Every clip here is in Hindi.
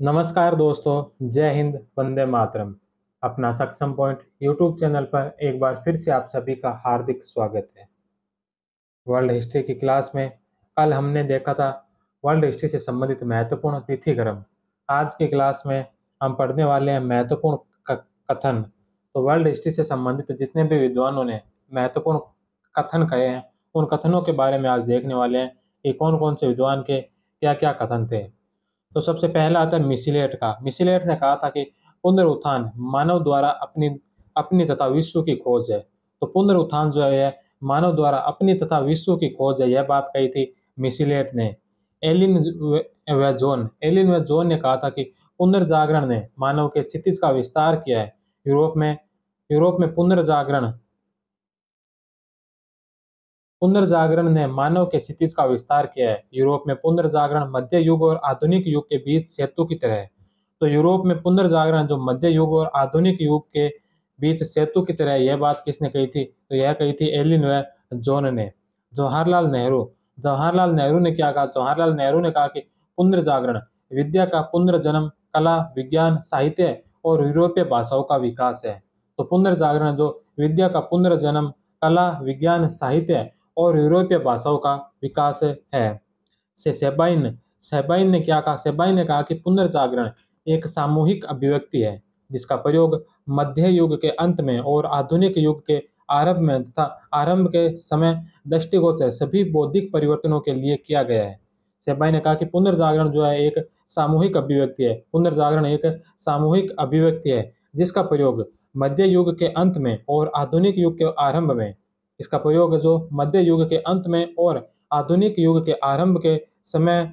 नमस्कार दोस्तों, जय हिंद, वंदे मातरम। अपना सक्षम पॉइंट यूट्यूब चैनल पर एक बार फिर से आप सभी का हार्दिक स्वागत है। वर्ल्ड हिस्ट्री की क्लास में कल हमने देखा था वर्ल्ड हिस्ट्री से संबंधित महत्वपूर्ण तिथिक्रम। आज की क्लास में हम पढ़ने वाले हैं महत्वपूर्ण कथन। तो वर्ल्ड हिस्ट्री से संबंधित जितने भी विद्वानों ने महत्वपूर्ण कथन कहे हैं, उन कथनों के बारे में आज देखने वाले हैं कि कौन कौन से विद्वान के क्या क्या कथन थे। तो सबसे पहला आता है मिसिलेट का। मिसिलेट ने कहा था कि पुनरुत्थान मानव द्वारा अपनी अपनी तथा विश्व की खोज है। तो पुनरुत्थान जो है मानव द्वारा अपनी तथा विश्व की खोज है, यह बात कही थी मिसिलेट ने। एलिन व जॉन ने कहा था कि पुनर्जागरण ने मानव के क्षितिज का विस्तार किया है। यूरोप में पुनर्जागरण ने मानव के क्षितिज का विस्तार किया है। यूरोप में पुनर्जागरण मध्य युग और आधुनिक युग के बीच सेतु की तरह है। तो यूरोप में पुनर्जागरण जो मध्य युग और आधुनिक युग के बीच सेतु की तरह है, यह बात किसने कही थी? तो यह कही थी एलिन व जॉन ने। जवाहरलाल नेहरू जवाहरलाल नेहरू ने क्या कहा? जवाहरलाल नेहरू ने कहा कि पुनर्जागरण विद्या का पुनर्जन्म, कला, विज्ञान, साहित्य और यूरोपीय भाषाओं का विकास है। तो पुनर्जागरण जो विद्या का पुनर्जन्म, कला, विज्ञान, साहित्य और यूरोपीय भाषाओं का विकास है। से सेबाइन ने क्या कहा? सेबाइन ने कहा कि पुनर्जागरण एक सामूहिक अभिव्यक्ति है जिसका प्रयोग मध्य युग के अंत में और आधुनिक युग के आरंभ में तथा आरंभ के समय दृष्टिगोचर सभी बौद्धिक परिवर्तनों के लिए किया गया है। सेबाइन ने कहा कि पुनर्जागरण जो है एक सामूहिक अभिव्यक्ति है। पुनर्जागरण एक सामूहिक अभिव्यक्ति है जिसका प्रयोग मध्य युग के अंत में और आधुनिक युग के आरंभ में इसका प्रयोग जो मध्य युग के अंत में और आधुनिक युग के आरंभ के समय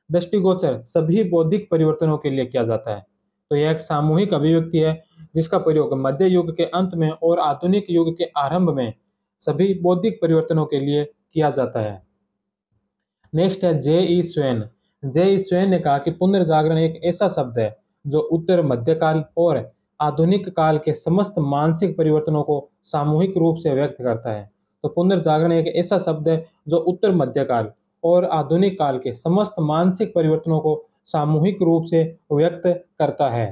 दृष्टिगोचर सभी बौद्धिक परिवर्तनों के लिए किया जाता है। तो यह एक सामूहिक अभिव्यक्ति है जिसका प्रयोग मध्य युग के अंत में और आधुनिक युग के आरंभ में सभी बौद्धिक परिवर्तनों के लिए किया जाता है। नेक्स्ट है जे ई स्वेन ने कहा कि पुनर्जागरण एक ऐसा शब्द है जो उत्तर मध्यकाल और आधुनिक काल के समस्त मानसिक परिवर्तनों को सामूहिक रूप से व्यक्त करता है। तो पुनर्जागरण एक ऐसा शब्द है जो उत्तर मध्यकाल और आधुनिक काल के समस्त मानसिक परिवर्तनों को सामूहिक रूप से व्यक्त करता है।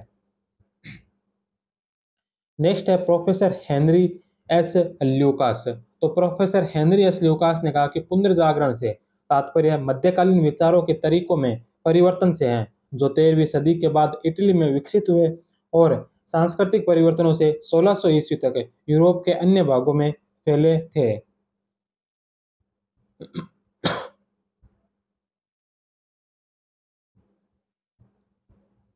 नेक्स्ट है प्रोफेसर हेनरी एस ल्यूकास। तो प्रोफेसर हेनरी एस ल्यूकास ने कहा कि पुनर्जागरण से तात्पर्य मध्यकालीन विचारों के तरीकों में परिवर्तन से है जो 13वीं सदी के बाद इटली में विकसित हुए और सांस्कृतिक परिवर्तनों से 1600 ईस्वी तक यूरोप के अन्य भागों में फैले थे।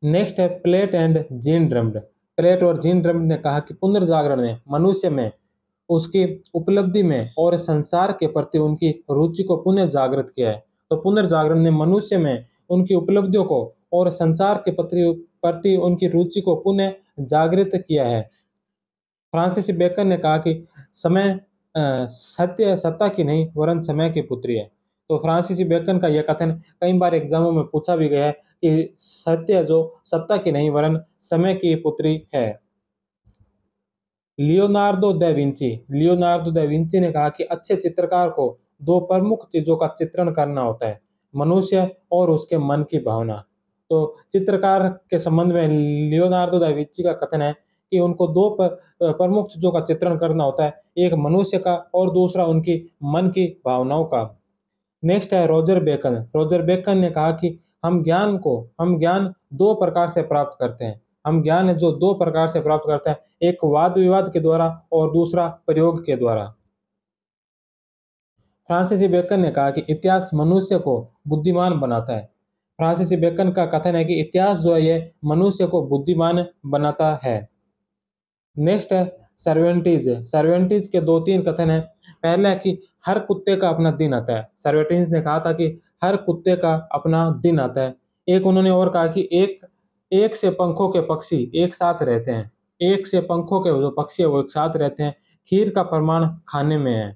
नेक्स्ट है प्लेट और जीन ड्रम्ड ने कहा कि पुनर्जागरण ने मनुष्य में उसकी उपलब्धि में और संसार के प्रति उनकी रुचि को पुनः जागृत किया है। तो पुनर्जागरण ने मनुष्य में उनकी उपलब्धियों को और संसार के प्रति उनकी रुचि को पुनः जागृत किया है। फ्रांसिस बेकन ने कहा कि समय सत्य सत्ता की नहीं वरन समय की पुत्री है। तो फ्रांसिस बेकन का यह कथन कई बार एग्जामों में पूछा भी गया है कि सत्य जो सत्ता की नहीं वरन समय की पुत्री है। लियोनार्दो दा विंची ने कहा कि अच्छे चित्रकार को दो प्रमुख चीजों का चित्रण करना होता है, मनुष्य और उसके मन की भावना। तो चित्रकार के संबंध में लियोनार्दो दा विंची का कथन है कि उनको दो प्रमुख चीजों का चित्रण करना होता है, एक मनुष्य का और दूसरा उनकी मन की भावनाओं का। नेक्स्ट है रोजर बेकन ने कहा कि हम ज्ञान दो प्रकार से प्राप्त करते हैं। हम ज्ञान है जो दो प्रकार से प्राप्त करते हैं, एक वाद विवाद के द्वारा और दूसरा प्रयोग के द्वारा। फ्रांसिस बेकन ने कहा कि इतिहास मनुष्य को बुद्धिमान बनाता है। फ्रांसिस बेकन का कथन है कि इतिहास जो है ये मनुष्य को बुद्धिमान बनाता है। नेक्स्ट है सर्वेंटीज के दो तीन कथन है। पहला है कि हर कुत्ते का अपना दिन आता है। सर्वेंटीज ने कहा था कि हर कुत्ते का अपना दिन आता है। एक उन्होंने और कहा कि एक से पंखों के पक्षी एक साथ रहते हैं। एक से पंखों के जो पक्षी है वो एक साथ रहते हैं। खीर का प्रमाण खाने में है।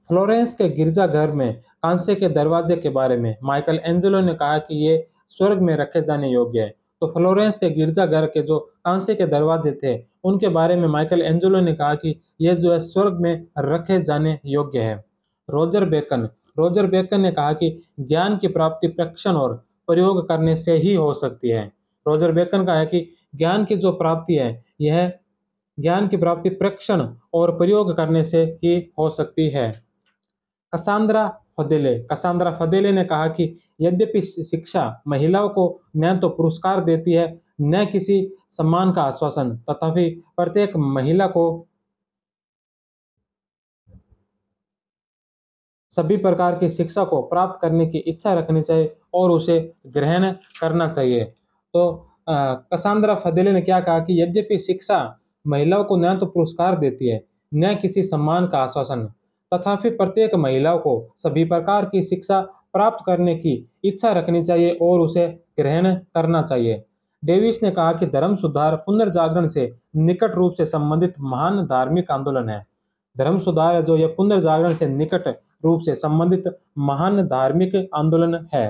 फ्लोरेंस के गिरजाघर में कांसे के दरवाजे के बारे में माइकल एंजेलो ने कहा कि ये स्वर्ग में रखे जाने योग्य है। तो फ्लोरेंस के गिरजाघर के जो कांसे के दरवाजे थे उनके बारे में माइकल एंजेलो ने कहा कि ये जो है स्वर्ग में रखे जाने योग्य है। रोजर बेकन ने कहा कि ज्ञान की प्राप्ति प्रक्षण और प्रयोग करने से ही हो सकती है। रोजर बेकन का है कि ज्ञान की जो प्राप्ति है, यह ज्ञान की प्राप्ति प्रेक्षण और प्रयोग करने से ही हो सकती है। कसांद्रा फदेले ने कहा कि यद्यपि शिक्षा महिलाओं को न तो पुरस्कार देती है, न किसी सम्मान का आश्वासन, तथापि प्रत्येक महिला को सभी प्रकार की शिक्षा को प्राप्त करने की इच्छा रखनी चाहिए और उसे ग्रहण करना चाहिए। तो कसांद्रा फदेले ने क्या कहा कि यद्यपि शिक्षा महिलाओं को न तो पुरस्कार देती है, न किसी सम्मान का आश्वासन, तथापि प्रत्येक महिलाओं को सभी प्रकार की शिक्षा प्राप्त करने की इच्छा रखनी चाहिए और उसे ग्रहण करना चाहिए। डेविस ने कहा कि धर्म सुधार पुनर्जागरण से निकट रूप से संबंधित महान धार्मिक आंदोलन है। धर्म सुधार है जो यह पुनर्जागरण से निकट रूप से संबंधित महान धार्मिक आंदोलन है।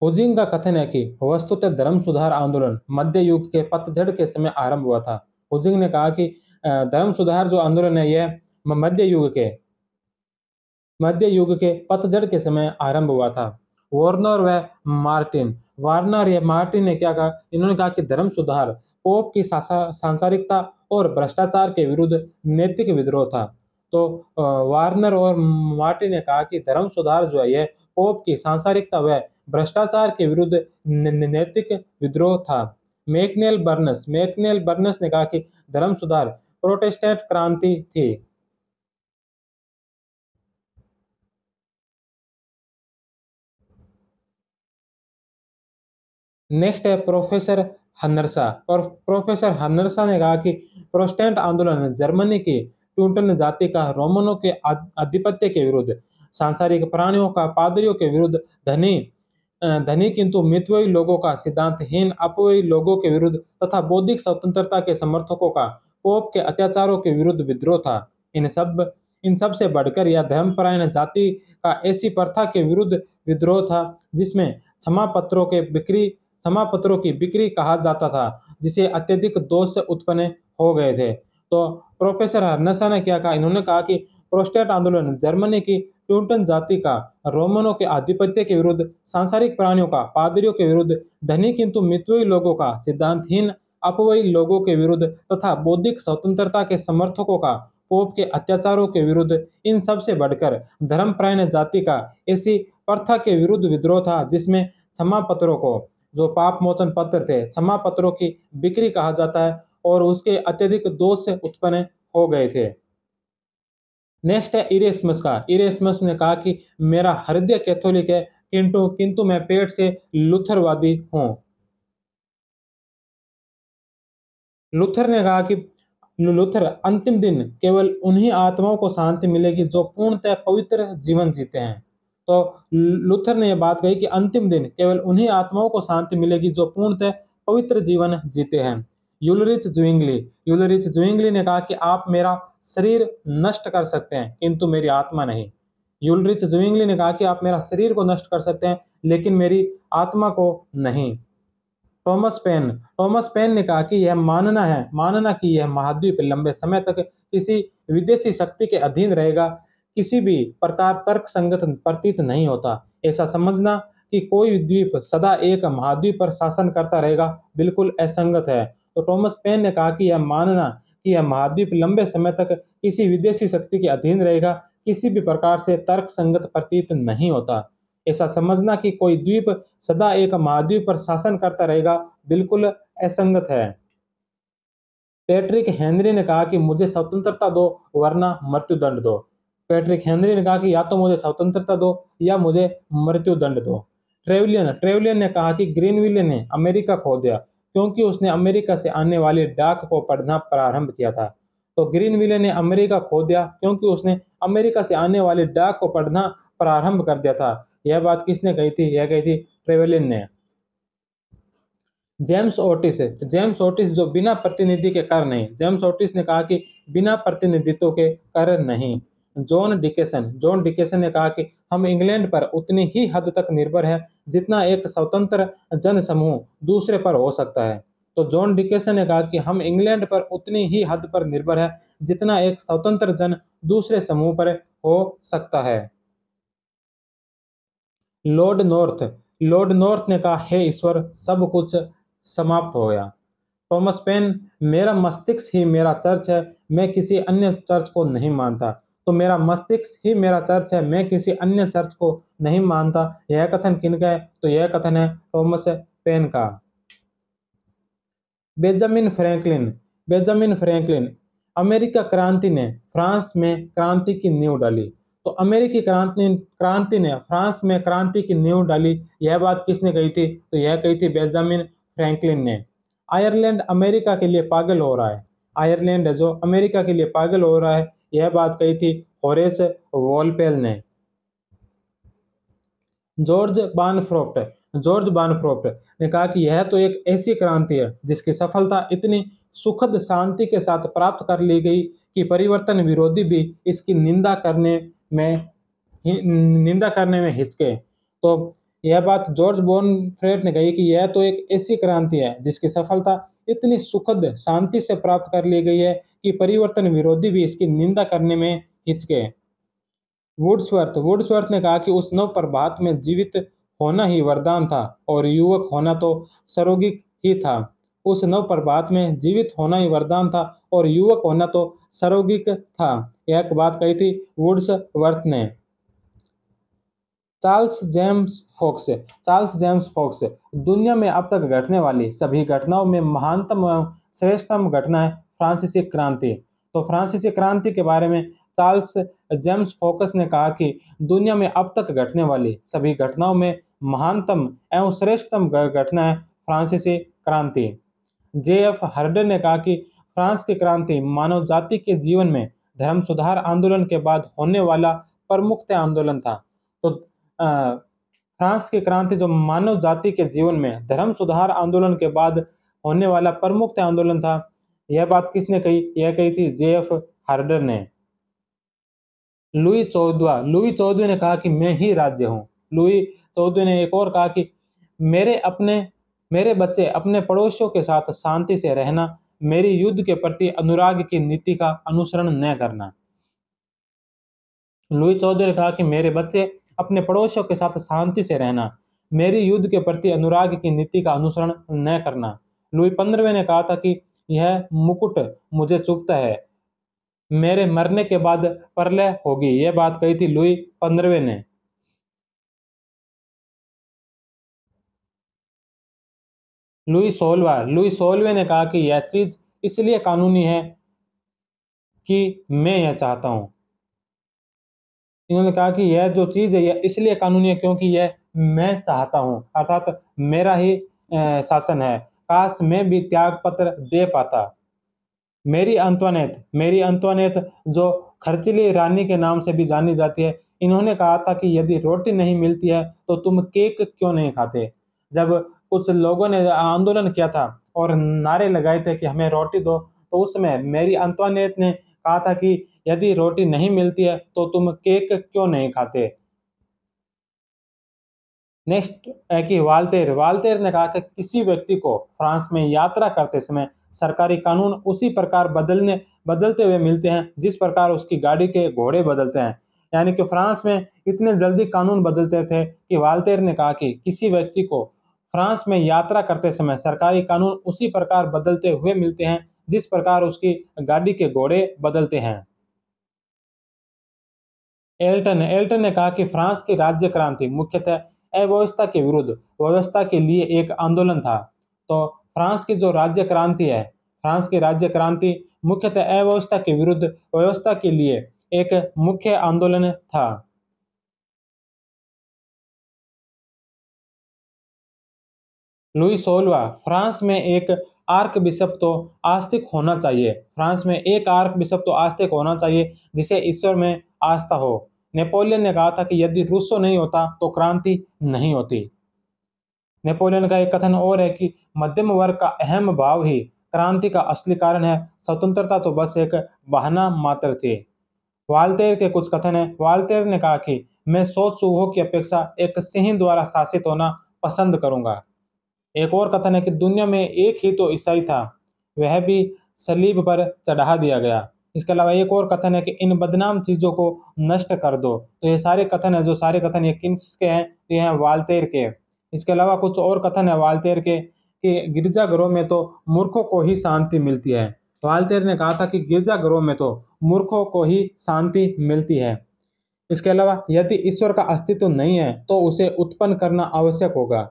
हुजिंग का कथन है कि वस्तुतः धर्म सुधार आंदोलन मध्य युग के पतझड़ के समय आरंभ हुआ था। हुजिंग ने कहा कि धर्म सुधार जो आंदोलन है यह मध्य युग के पतझड़ के समय आरंभ हुआ था। वार्नर या मार्टिन ने क्या कहा, इन्होंने कहा कि धर्म सुधार पोप की सांसारिकता और भ्रष्टाचार के विरुद्ध नैतिक विद्रोह था। तो वार्नर और मार्टिन ने कहा कि धर्म सुधार जो है यह पोप की सांसारिकता व भ्रष्टाचार के विरुद्ध नैतिक विद्रोह था। मैकनेल बर्नस ने कहा कि धर्म सुधार प्रोटेस्टेंट क्रांति थी। नेक्स्ट है प्रोफेसर हन्नरसा। और प्रोफेसर हन्नरसा ने कहा कि प्रोटेस्टेंट आंदोलन जर्मनी की ट्यूटन जाति का रोमनों के आधिपत्य के विरुद्ध, सांसारिक प्राणियों का पादरियों के विरुद्ध, धनी किंतु मितव्ययी लोगों का, सिद्धांतहीन अपव्ययी लोगों के विरुद्ध तथा बौद्धिक स्वतंत्रता के समर्थकों का पोप के अत्याचारों के विरुद्ध विद्रोह था। इन सब से बढ़कर यह धर्मपरायण जाति का ऐसी प्रथा के विरुद्ध विद्रोह था जिसमें क्षमा पत्रों की बिक्री कहा जाता था, जिसे अत्यधिक दोष उत्पन्न हो गए थे। तो प्रोफेसर हर्नसा ने क्या कहा, इन्होंने कहा कि प्रोटेस्टेंट आंदोलन जर्मनी की ट्यूटन जाति का रोमनों के आधिपत्य के विरुद्ध, सांसारिक प्राणियों का पादरियों के विरुद्ध, धनी किंतु मितव्ययी लोगों का, सिद्धांतहीन अपव्ययी लोगों के विरुद्ध तथा बौद्धिक स्वतंत्रता के समर्थकों का पोप के अत्याचारों के विरुद्ध, इन सब से बढ़कर धर्मपरायण जाति का ऐसी प्रथा के विरुद्ध विद्रोह था जिसमें क्षमा पत्रों को, जो पाप मोचन पत्र थे, क्षमा पत्रों की बिक्री कहा जाता है और उसके अत्यधिक दोष से उत्पन्न हो गए थे। नेक्स्ट है इरेस्मस ने कहा कि मेरा हृदय कैथोलिक है किंतु मैं पेट से लूथरवादी हूं। लूथर ने कहा कि लूथर अंतिम दिन केवल उन्हीं आत्माओं को शांति मिलेगी जो पूर्णतः पवित्र जीवन जीते हैं। तो लूथर ने यह बात कही कि अंतिम दिन केवल उन्हीं आत्माओं को शांति मिलेगी जो पूर्णतः पवित्र जीवन जीते हैं। यूलरिच ज्विंगली ने कहा कि आप मेरा शरीर नष्ट कर सकते हैं किंतु मेरी आत्मा नहीं। यूलरिच ज्विंगली ने कहा कि आप मेरा शरीर को नष्ट कर सकते हैं लेकिन मेरी आत्मा को नहीं। टॉमस पेन ने कहा कि यह मानना कि यह महाद्वीप लंबे समय तक किसी विदेशी शक्ति के अधीन रहेगा किसी भी प्रकार तर्क संगत प्रतीत नहीं होता। ऐसा समझना कि कोई द्वीप सदा एक महाद्वीप पर शासन करता रहेगा बिल्कुल असंगत है। तो टॉमस पेन ने कहा कि यह मानना कि यह महाद्वीप लंबे समय तक किसी विदेशी शक्ति के अधीन रहेगा किसी भी प्रकार से तर्क संगत प्रतीत नहीं होता। ऐसा समझना कि कोई द्वीप सदा एक महाद्वीप पर शासन करता रहेगा बिल्कुल असंगत है। पैट्रिक हेनरी ने कहा कि मुझे स्वतंत्रता दो वरना मृत्युदंड दो। पैट्रिक हेनरी ने कहा कि या तो मुझे स्वतंत्रता दो या मुझे मृत्युदंड दो। ट्रेवलियन ने कहा कि ग्रीनविले ने अमेरिका खो दिया क्योंकि उसने अमेरिका से आने वाली डाक को पढ़ना प्रारंभ किया था। तो ग्रीनविले ने अमेरिका खो दिया क्योंकि उसने अमेरिका से आने वाली डाक को पढ़ना प्रारंभ कर दिया था। यह बात किसने कही थी? यह कही थी ट्रेवलियन ने। जेम्स ओटिस जो बिना प्रतिनिधि के कर नहीं। जेम्स ओटिस ने कहा कि बिना प्रतिनिधित्व के कर नहीं। जॉन डिकेसन ने कहा कि हम इंग्लैंड पर उतनी ही हद तक निर्भर है जितना एक स्वतंत्र जन समूह दूसरे पर हो सकता है। तो जॉन डिकेसन ने कहा कि हम इंग्लैंड पर उतनी ही हद पर निर्भर है जितना एक स्वतंत्र जन दूसरे समूह पर हो सकता है। लॉर्ड नॉर्थ लॉर्ड नॉर्थ ने कहा, हे ईश्वर, सब कुछ समाप्त हो गया। थॉमस पेन, मेरा मस्तिष्क ही मेरा चर्च है, मैं किसी अन्य चर्च को नहीं मानता। तो मेरा मस्तिष्क ही मेरा चर्च है, मैं किसी अन्य चर्च को नहीं मानता। यह कथन किनका है? तो यह कथन है थॉमस पेन का। Benjamin Franklin Benjamin Franklin, America क्रांति ने फ्रांस में क्रांति की नींव डाली। तो अमेरिकी क्रांति क्रांति ने फ्रांस में क्रांति की नींव डाली। यह बात किसने कही थी? तो यह कही थी बेंजामिन फ्रैंकलिन ने। आयरलैंड अमेरिका के लिए पागल हो रहा है। आयरलैंड है जो अमेरिका के लिए पागल हो रहा है, यह बात कही थी होरेस वॉलपेल ने। जॉर्ज बानफ्रोक्ट ने कहा कि यह तो एक ऐसी क्रांति है जिसकी सफलता इतनी सुखद शांति के साथ प्राप्त कर ली गई कि परिवर्तन विरोधी भी इसकी में निंदा करने में हिचके। तो यह बात जॉर्ज बॉनफ्रेट ने कही कि यह तो एक ऐसी क्रांति है जिसकी सफलता इतनी सुखद शांति से प्राप्त कर ली गई है कि परिवर्तन विरोधी भी इसकी निंदा करने में हिचके। वुड्सवर्थ ने कहा कि उस नव प्रभात में जीवित होना ही वरदान था और युवक होना तो सरोगिक ही था। उस नव प्रभात में जीवित होना ही वरदान था और युवक होना तो सरोगिक था। यह बात कही थी वुड्सवर्थ ने। चार्ल्स जेम्स फोक्स, दुनिया में अब तक घटने वाली सभी घटनाओं में महानतम एवं श्रेष्ठतम घटना है फ्रांसीसी क्रांति। तो फ्रांसीसी क्रांति के बारे में चार्ल्स जेम्स फोकस ने कहा कि दुनिया में अब तक घटने वाली सभी घटनाओं में महानतम एवं श्रेष्ठतम घटना है फ्रांसीसी क्रांति। J.F. हर्डर ने कहा कि फ्रांस की क्रांति मानव जाति के जीवन में धर्म सुधार आंदोलन के बाद होने वाला प्रमुख आंदोलन था। तो फ्रांस की क्रांति जो मानव जाति के जीवन में धर्म सुधार आंदोलन के बाद होने वाला प्रमुख आंदोलन था, यह बात किसने कही? यह कही थी J.F. हर्डर ने। लुई चौदहवें ने कहा कि मैं ही राज्य हूँ। लुई चौदहवें ने एक और कहा कि मेरे बच्चे अपने पड़ोसियों के साथ शांति से रहना, मेरी युद्ध के प्रति अनुराग की नीति का अनुसरण न करना। लुई चौदह ने कहा कि मेरे बच्चे अपने पड़ोसियों के साथ शांति से रहना, मेरी युद्ध के प्रति अनुराग की नीति का अनुसरण न करना। लुई 15वें ने कहा था कि यह मुकुट मुझे चुभता है, मेरे मरने के बाद प्रलय होगी। यह बात कही थी लुई 15वें ने। लुई 16वें ने कहा कि यह चीज इसलिए कानूनी है कि मैं यह चाहता हूं। इन्होंने कहा कि यह जो चीज है यह इसलिए कानूनी है क्योंकि यह मैं चाहता हूं, अर्थात मेरा ही शासन है। काश मैं भी त्याग पत्र दे पाता। मेरी अंतवानेत जो खर्चीली रानी के नाम से भी जानी जाती है, इन्होंने कहा था कि यदि रोटी नहीं मिलती है तो तुम केक क्यों नहीं खाते। जब कुछ लोगों ने आंदोलन किया था और नारे लगाए थे कि हमें रोटी दो, तो उस समय मेरी अंतवानेत ने कहा था कि यदि रोटी नहीं मिलती है तो तुम केक क्यों नहीं खाते। नेक्स्ट है कि वाल्तेर ने कहा कि किसी व्यक्ति को फ्रांस में यात्रा करते समय सरकारी कानून उसी प्रकार बदलते हुए मिलते हैं जिस प्रकार उसकी गाड़ी के घोड़े बदलते हैं। यानी कि फ्रांस में इतने जल्दी कानून बदलते थे कि वाल्तेर ने कहा कि किसी व्यक्ति को फ्रांस में यात्रा करते समय सरकारी कानून उसी प्रकार बदलते हुए मिलते हैं जिस प्रकार उसकी गाड़ी के घोड़े बदलते हैं। एल्टन ने कहा कि फ्रांस की राज्य क्रांति मुख्यतः अव्यवस्था के विरुद्ध व्यवस्था के लिए एक आंदोलन था। तो फ्रांस की राज्य क्रांति मुख्यतः अव्यवस्था के विरुद्ध व्यवस्था के लिए एक मुख्य आंदोलन था। लुई 16वां, फ्रांस में एक आर्क बिशप तो आस्तिक होना चाहिए। फ्रांस में एक आर्क बिशप तो आस्तिक होना चाहिए जिसे ईश्वर में आस्था हो। नेपोलियन ने कहा था कि यदि रूसो नहीं होता तो क्रांति नहीं होती। नेपोलियन का एक कथन और है कि मध्यम वर्ग का अहम भाव ही क्रांति का असली कारण है, स्वतंत्रता तो बस एक बहाना मात्र थी। वाल्तेर के कुछ कथन है। वाल्तेर ने कहा कि मैं 100 चूहों की अपेक्षा एक सिंह द्वारा शासित होना पसंद करूंगा। एक और कथन है कि दुनिया में एक ही तो ईसाई था, वह भी सलीब पर चढ़ा दिया गया। इसके अलावा एक और कथन है कि इन बदनाम चीजों को नष्ट कर दो। तो ये सारे कथन है, जो सारे कथन ये किसके हैं? तो ये हैं वाल्टेर के। इसके अलावा कुछ और कथन है वाल्टेर के कि गिरजाघरों में तो मूर्खों को ही शांति मिलती है। वाल्टेर ने कहा था कि गिरजाघरों में तो मूर्खों को ही शांति मिलती है। इसके अलावा यदि ईश्वर का अस्तित्व नहीं है तो उसे उत्पन्न करना आवश्यक होगा।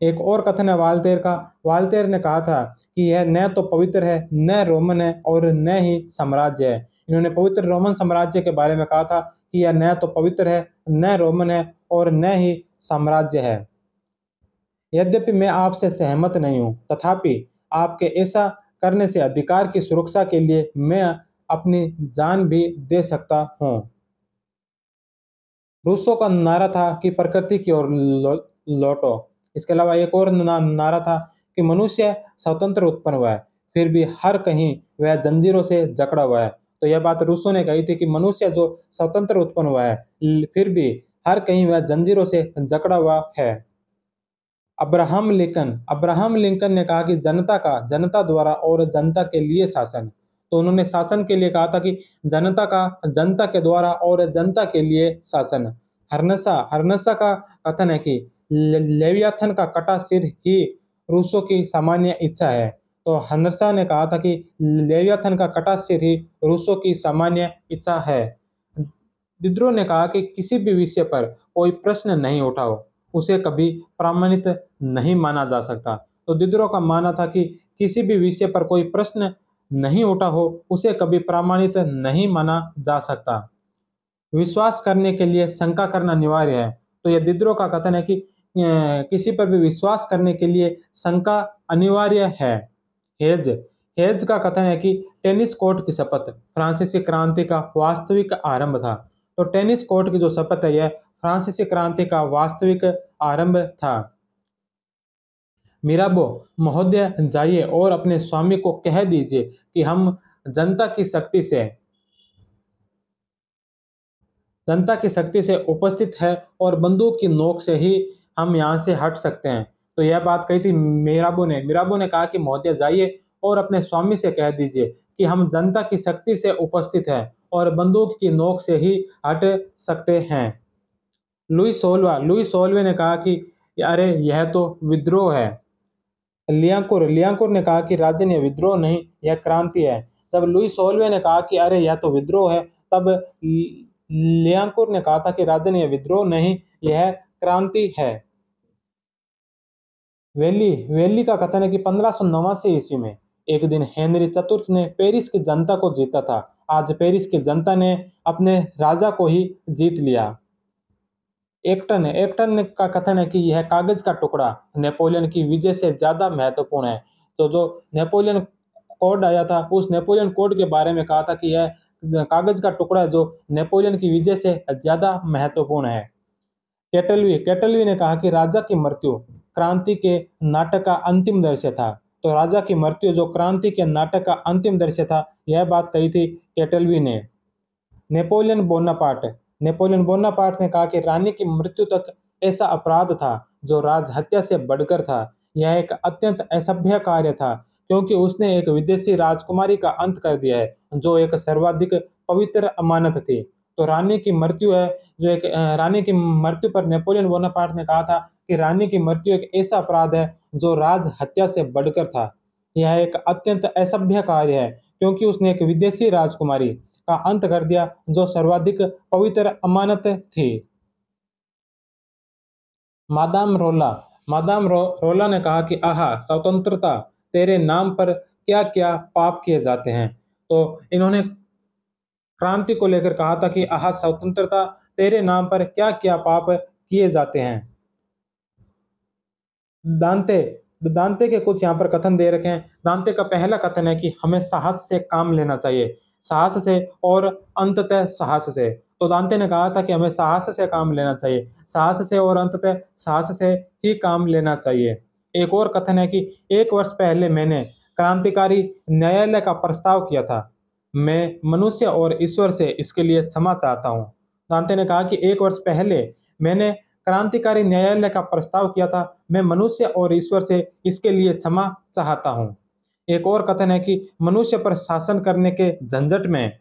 एक और कथन है वाल्तेर का। वाल्तेर ने कहा था कि यह न तो पवित्र है, न रोमन है और न ही साम्राज्य है। इन्होंने पवित्र रोमन साम्राज्य के बारे में कहा था कि यह न तो पवित्र है, न रोमन है और न ही साम्राज्य है। यद्यपि मैं आपसे सहमत नहीं हूँ, तथापि आपके ऐसा करने से अधिकार की सुरक्षा के लिए मैं अपनी जान भी दे सकता हूँ। रूसों का नारा था कि प्रकृति की ओर लौटो। इसके अलावा एक और नारा था कि मनुष्य स्वतंत्र उत्पन्न हुआ है, फिर भी हर कहीं वह जंजीरों से जकड़ा हुआ है। तो यह बात रूसों ने कही थी कि मनुष्य जो स्वतंत्र उत्पन्न हुआ है, फिर भी हर कहीं वह जंजीरों से जकड़ा हुआ है। अब्राहम लिंकन ने कहा कि जनता द्वारा और जनता के लिए शासन। तो उन्होंने शासन के लिए कहा था कि जनता के द्वारा और जनता के लिए शासन। हर्नसा का कथन है कि लेवियाथन का कटा सिर ही रूसों की सामान्य इच्छा है। तो हर्नसा ने कहा था कि लेवियाथन का कटा सिर ही रूसों की सामान्य इच्छा है। दिद्रो ने कहा कि किसी भी विषय पर कोई प्रश्न नहीं उठाओ, उसे कभी प्रमाणित नहीं माना जा सकता। तो दिद्रो का मानना था कि किसी भी विषय पर कोई प्रश्न नहीं उठा हो, उसे कभी प्रमाणित नहीं माना जा सकता। विश्वास करने के लिए शंका करना अनिवार्य है। तो यह दिद्रो का कथन है कि किसी पर भी विश्वास करने के लिए शंका अनिवार्य है। हेज हेज का कथन है कि टेनिस कोर्ट की शपथ फ्रांसीसी क्रांति का वास्तविक आरंभ था। तो टेनिस कोर्ट की जो शपथ है, यह फ्रांसीसी क्रांति का वास्तविक आरंभ था। मीराबो महोदय, जाइए और अपने स्वामी को कह दीजिए कि हम जनता की शक्ति से जनता की शक्ति से उपस्थित है और बंदूक की नोक से ही हम यहाँ से हट सकते हैं। तो यह बात कही थी मीराबो ने कहा कि महोदय जाइए और अपने स्वामी से कह दीजिए कि हम जनता की शक्ति से उपस्थित हैं और बंदूक की नोक से ही हट सकते हैं। लुई सोलवे ने कहा कि अरे यह तो विद्रोह है। लियांकुर ने कहा कि राजन, यह विद्रोह नहीं, यह क्रांति है। जब लुई सोलवे ने कहा कि अरे यह तो विद्रोह है, तब लियांकुर ने कहा था कि राजन, यह विद्रोह नहीं, यह क्रांति है। वेली का कथन है कि 1589 ईस्वी में एक दिन हेनरी चतुर्थ ने पेरिस की जनता को जीता था। आज पेरिस की जनता ने अपने राजा को ही जीत लिया। एक्टन का कथन है कि यह कागज का टुकड़ा नेपोलियन की विजय से ज्यादा महत्वपूर्ण है। तो जो नेपोलियन कोड आया था, उस नेपोलियन कोड के बारे में कहा था कि यह कागज का टुकड़ा जो नेपोलियन की विजय से ज्यादा महत्वपूर्ण है। केटलवी ने कहा कि राजा की मृत्यु क्रांति के नाटक का अंतिम दृश्य था। तो राजा की मृत्यु जो क्रांति के नाटक का अंतिम दृश्य था, यह बात कही थी केटलवी ने। नेपोलियन बोनापार्ट ने कहा कि रानी की मृत्यु तक ऐसा अपराध था जो राज हत्या से बढ़कर था। यह एक अत्यंत असभ्य कार्य था, क्योंकि उसने एक विदेशी राजकुमारी का अंत कर दिया है, जो एक सर्वाधिक पवित्र अमानत थी। तो रानी की मृत्यु है, रानी की मृत्यु पर नेपोलियन बोनापार्ट ने कहा था कि रानी की मृत्यु एक ऐसा अपराध है जो राज हत्या से बढ़कर था। यह एक अत्यंत असभ्य कार्य है, क्योंकि उसने एक विदेशी राजकुमारी का अंत कर दिया जो सर्वाधिक पवित्र अमानत थी। मादाम रोला ने कहा कि आहा स्वतंत्रता, तेरे नाम पर क्या क्या पाप किए जाते हैं। तो इन्होंने क्रांति को लेकर कहा था कि आहा स्वतंत्रता, तेरे नाम पर क्या क्या पाप किए जाते हैं। दांते दांते के कुछ यहाँ पर कथन दे रखे हैं। दांते का पहला कथन है कि हमें साहस से काम लेना चाहिए, साहस से और अंततः साहस से। तो दांते ने कहा था कि हमें साहस से काम लेना चाहिए, साहस से और अंततः साहस से ही काम लेना चाहिए। एक और कथन है कि 1 वर्ष पहले मैंने क्रांतिकारी न्यायालय का प्रस्ताव किया था। मैं मनुष्य और ईश्वर से इसके लिए क्षमा चाहता हूँ। दांते ने कहा कि 1 वर्ष पहले मैंने क्रांतिकारी न्यायालय का प्रस्ताव किया था। मैं मनुष्य और ईश्वर से इसके लिए क्षमा चाहता हूँ। एक और कथन है कि मनुष्य पर शासन करने के झंझट में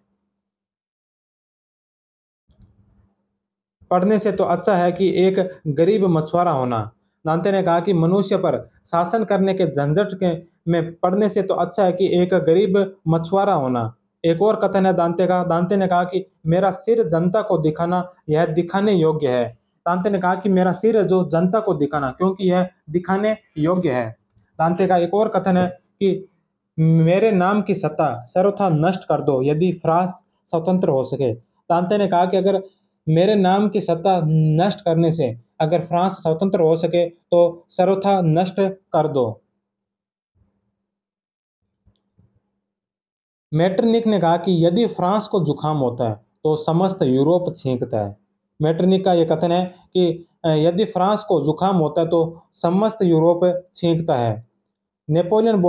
पढ़ने से तो अच्छा है कि एक गरीब मछुआरा होना। दांते ने कहा कि मनुष्य पर शासन करने के झंझट के में पढ़ने से तो अच्छा है कि एक गरीब मछुआरा होना। एक और कथन है दांते ने कहा कि मेरा सिर जनता को दिखाना यह दिखाने योग्य है। दांते ने कहा कि मेरा सिर है जो जनता को दिखाना, क्योंकि यह दिखाने योग्य है। दांते का एक और कथन है कि मेरे नाम की सत्ता सर्वथा नष्ट कर दो यदि फ्रांस स्वतंत्र हो सके। दांते ने कहा कि अगर मेरे नाम की सत्ता नष्ट करने से अगर फ्रांस स्वतंत्र हो सके तो सर्वथा नष्ट कर दो। मेटरनिक ने कहा कि यदि फ्रांस को जुकाम होता है तो समस्त यूरोप छींकता है। मेटरनिक का यह कथन है कि यदि फ्रांस को जुकाम होता है तो समस्त यूरोप छींकता है। नेपोलियन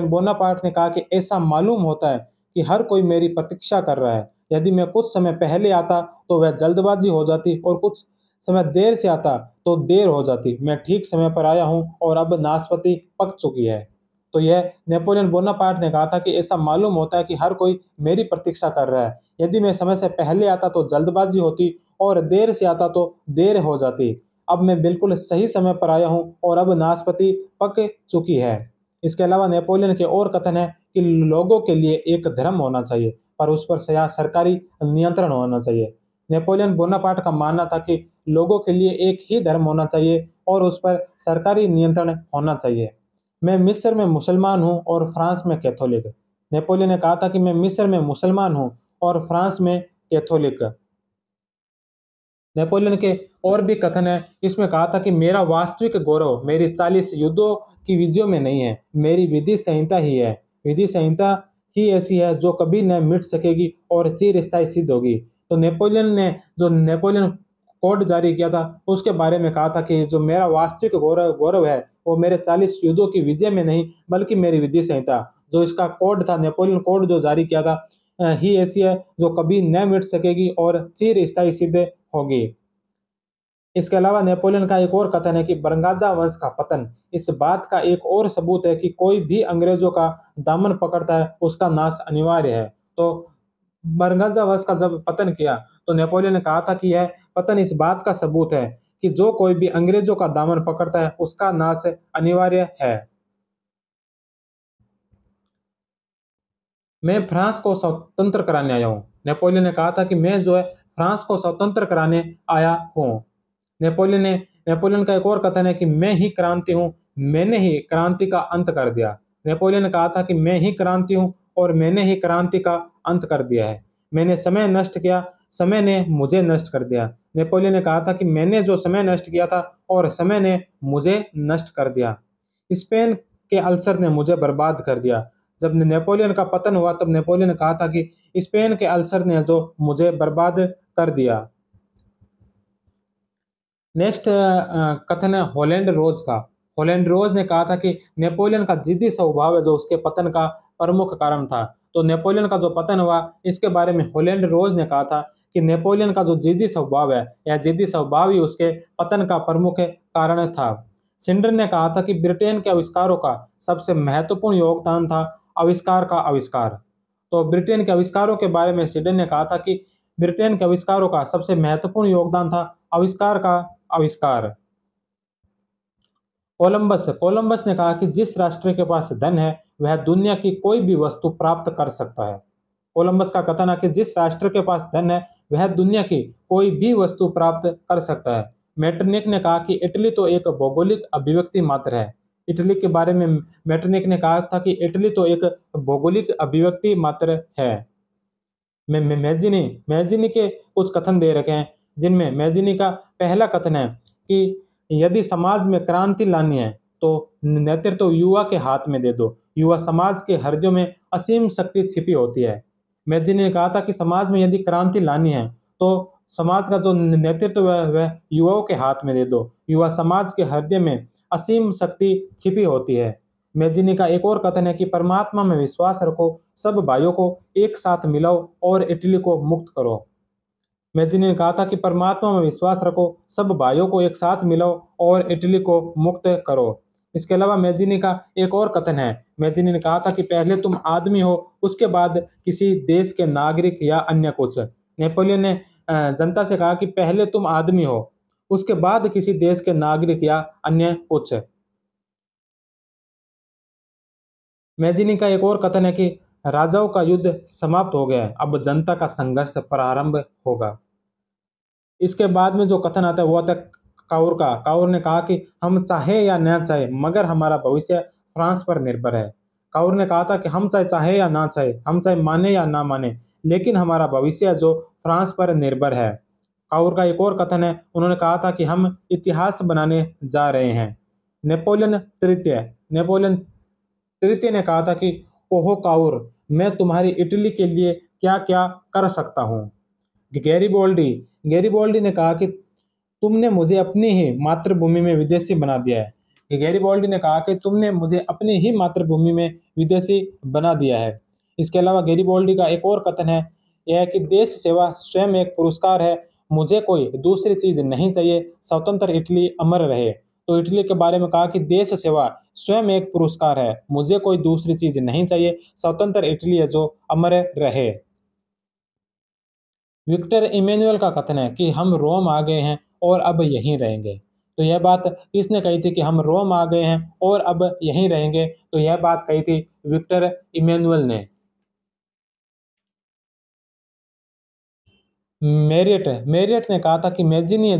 बोनापार्ट ने कहा कि ऐसा मालूम होता है कि हर कोई मेरी प्रतीक्षा कर रहा है। यदि मैं कुछ समय पहले आता तो वह जल्दबाजी हो जाती और कुछ समय देर से आता तो देर हो जाती। मैं ठीक समय पर आया हूँ और अब नाशपाती पक चुकी है। तो यह नेपोलियन बोनापार्ट ने कहा था कि ऐसा मालूम होता है कि हर कोई मेरी प्रतीक्षा कर रहा है। यदि मैं समय से पहले आता तो जल्दबाजी होती और देर से आता तो देर हो जाती। अब मैं बिल्कुल सही समय पर आया हूँ और अब नाशपाती पक चुकी है। इसके अलावा नेपोलियन के और कथन है कि लोगों के लिए एक धर्म होना चाहिए पर उस पर सरकारी नियंत्रण होना चाहिए। नेपोलियन बोनापार्ट का मानना था कि लोगों के लिए एक ही धर्म होना चाहिए और उस पर सरकारी नियंत्रण होना चाहिए। मैं मिस्र में मुसलमान हूँ और फ्रांस में कैथोलिक। नेपोलियन ने कहा था कि मैं मिस्र में मुसलमान हूँ और फ्रांस में कैथोलिक। नेपोलियन के और भी कथन है, इसमें कहा था कि मेरा वास्तविक गौरव मेरी 40 युद्धों की विजयों में नहीं है, मेरी विधि संहिता ही है। विधि संहिता ही ऐसी है जो कभी न मिट सकेगी और चिरस्थायी सिद्ध होगी। तो नेपोलियन कोड जारी किया था उसके बारे में कहा था कि जो मेरा वास्तविक गौरव गौरव है वो मेरे 40 युद्धों की विजय में नहीं बल्कि मेरी विधि संहिता, जो इसका कोड था, नेपोलियन कोड जो जारी किया था, ही ऐसी है जो कभी न मिट सकेगी और चिरस्थायी सिद्ध होगी। इसके अलावा नेपोलियन का एक और कथन है कि बरगाजा वंश का पतन इस बात का एक और सबूत है कि कोई भी अंग्रेजों का दामन पकड़ता है उसका नाश अनिवार्य है। तो बरगाजा वंश का जब पतन किया तो नेपोलियन ने कहा था कि यह पतन इस बात का सबूत है कि जो कोई भी अंग्रेजों का दामन पकड़ता है उसका नाश अनिवार्य है। मैं फ्रांस को स्वतंत्र कराने आया हूँ। नेपोलियन ने कहा था कि मैं जो है फ्रांस को स्वतंत्र कराने आया हूँ। नेपोलियन ने नेपोलियन का एक और कथन है कि मैं ही क्रांति हूँ, मैंने ही क्रांति का अंत कर दिया। नेपोलियन ने कहा था कि मैं ही क्रांति हूँ और मैंने ही क्रांति का अंत कर दिया है। मैंने समय नष्ट किया, समय ने मुझे नष्ट कर दिया। नेपोलियन ने कहा था कि मैंने जो समय नष्ट किया था और समय ने मुझे नष्ट कर दिया। स्पेन के अल्सर ने मुझे बर्बाद कर दिया। जब नेपोलियन का पतन हुआ तब नेपोलियन ने कहा था कि स्पेन के अल्सर ने जो मुझे बर्बाद कर दिया। नेक्स्ट कथन है होलैंड रोज का। होलैंड रोज ने कहा था कि नेपोलियन का जिद्दी स्वभाव है जो उसके पतन का प्रमुख कारण था। तो नेपोलियन का जो पतन हुआ इसके बारे में होलैंड रोज ने कहा था कि नेपोलियन का जो जिद्दी स्वभाव है यह जिद्दी स्वभाव ही उसके पतन का प्रमुख कारण था। सिंडर ने कहा था कि ब्रिटेन के आविष्कारों का सबसे महत्वपूर्ण योगदान था आविष्कार का आविष्कार। तो ब्रिटेन के आविष्कारों के बारे में सिंडर ने कहा था कि ब्रिटेन के आविष्कारों का सबसे महत्वपूर्ण योगदान था आविष्कार का आविष्कार। कोलंबस कोलंबस ने कहा कि जिस राष्ट्र के पास धन है वह दुनिया की कोई भी वस्तु प्राप्त कर सकता है। कोलंबस का कथन है कि जिस राष्ट्र के पास धन है वह दुनिया की कोई भी वस्तु प्राप्त कर सकता है। मेटरनिक ने कहा कि इटली तो एक भौगोलिक अभिव्यक्ति मात्र है। इटली के बारे में मेटरनिक ने कहा था कि इटली तो एक भौगोलिक अभिव्यक्ति मात्र है। मैजिनी मैजिनी के कुछ कथन दे रखे हैं, जिनमें मैजिनी का पहला कथन है कि यदि समाज में क्रांति लानी है तो नेतृत्व तो युवा के हाथ में दे दो। युवा समाज के हृदयों में असीम शक्ति छिपी होती है। मैजिनी ने कहा था कि समाज में यदि क्रांति लानी है तो समाज का जो नेतृत्व है वह युवाओं के हाथ में दे दो। युवा समाज के हृदय में असीम शक्ति छिपी होती है। मैजिनी का एक और कथन है कि परमात्मा में विश्वास रखो, सब भाइयों को एक साथ मिलाओ और इटली को मुक्त करो। मैजिनी ने कहा था कि परमात्मा में विश्वास रखो, सब भाइयों को एक साथ मिलाओ और इटली को मुक्त करो। इसके अलावा मैजिनी का एक और कथन है। मैजिनी ने कहा था कि पहले तुम आदमी हो, उसके बाद किसी देश के नागरिक या अन्य कुछ। नेपोलियन ने जनता से कहा कि पहले तुम आदमी हो, उसके बाद किसी देश के नागरिक या अन्य कुछ। मैजिनी का एक और कथन है कि राजाओं का युद्ध समाप्त हो गया है, अब जनता का संघर्ष प्रारंभ होगा। इसके बाद में जो कथन आता है वो आता है काउर का। काउर ने कहा कि हम चाहे या ना चाहे मगर हमारा भविष्य फ्रांस पर निर्भर है। काउर ने कहा था कि हम चाहे चाहे या ना चाहे, हम चाहे माने या ना माने, लेकिन हमारा भविष्य जो फ्रांस पर निर्भर है। काउर का एक और कथन है, उन्होंने कहा था कि हम इतिहास बनाने जा रहे हैं। नेपोलियन तृतीय ने कहा था कि ओहो काउर, मैं तुम्हारी इटली के लिए क्या क्या कर सकता हूँ। गैरिबोल्डी गैरिबोल्डी ने कहा कि तुमने मुझे अपनी ही मातृभूमि में विदेशी बना दिया है। गैरिबोल्डी ने कहा कि तुमने मुझे अपनी ही मातृभूमि में विदेशी बना दिया है। इसके अलावा गैरिबोल्डी का एक और कथन है, यह है कि देश सेवा स्वयं एक पुरस्कार है, मुझे कोई दूसरी चीज नहीं चाहिए, स्वतंत्र इटली अमर रहे। तो इटली के बारे में कहा कि देश सेवा स्वयं एक पुरस्कार है, मुझे कोई दूसरी चीज नहीं चाहिए, स्वतंत्र इटली है जो अमर रहे। विक्टर इमैनुअल का कथन है कि हम रोम आ गए हैं और अब यहीं रहेंगे। तो यह बात किसने कही थी कि हम रोम आ गए हैं और अब यहीं रहेंगे? तो यह बात कही थी विक्टर इमैनुअल ने। मेरियट ने कहा था कि मैजिनी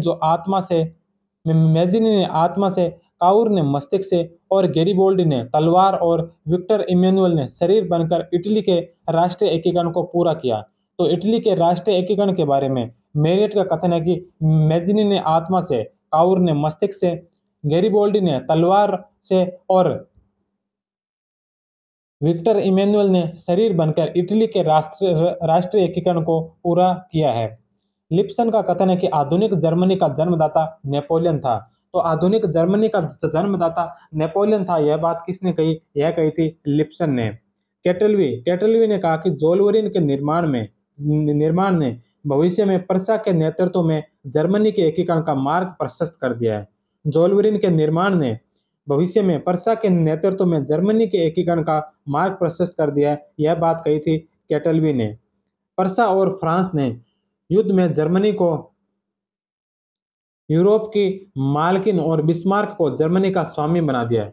ने आत्मा से, काउर ने मस्तिष्क से और गैरिबोल्डी ने तलवार और विक्टर इमैनुअल ने शरीर बनकर इटली के राष्ट्रीय एकीकरण को पूरा किया। तो इटली के राष्ट्रीय एकीकरण के बारे में मेरियट का कथन है कि मैजिनी ने आत्मा से, काउर ने मस्तिष्क से, गैरिबोल्डी ने तलवार से और विक्टर इमैनुअल ने शरीर बनकर इटली के राष्ट्रीय एकीकरण को पूरा किया है। लिप्सन का कथन है कि आधुनिक जर्मनी का जन्मदाता नेपोलियन था। तो आधुनिक जर्मनी का जन्मदाता नेपोलियन था, यह बात किसने कही? यह कही थी लिप्सन ने। कैटलवी ने कहा कि जोलवरिन के निर्माण ने भविष्य में प्रशा के नेतृत्व में जर्मनी के एकीकरण का मार्ग प्रशस्त कर दिया है। जोलवरिन के निर्माण ने भविष्य में प्रशा के नेतृत्व में जर्मनी के एकीकरण का मार्ग प्रशस्त कर दिया है, यह बात कही थी कैटलवी ने। प्रशा और फ्रांस ने युद्ध में जर्मनी को यूरोप की मालकिन और बिस्मार्क को जर्मनी का स्वामी बना दिया है।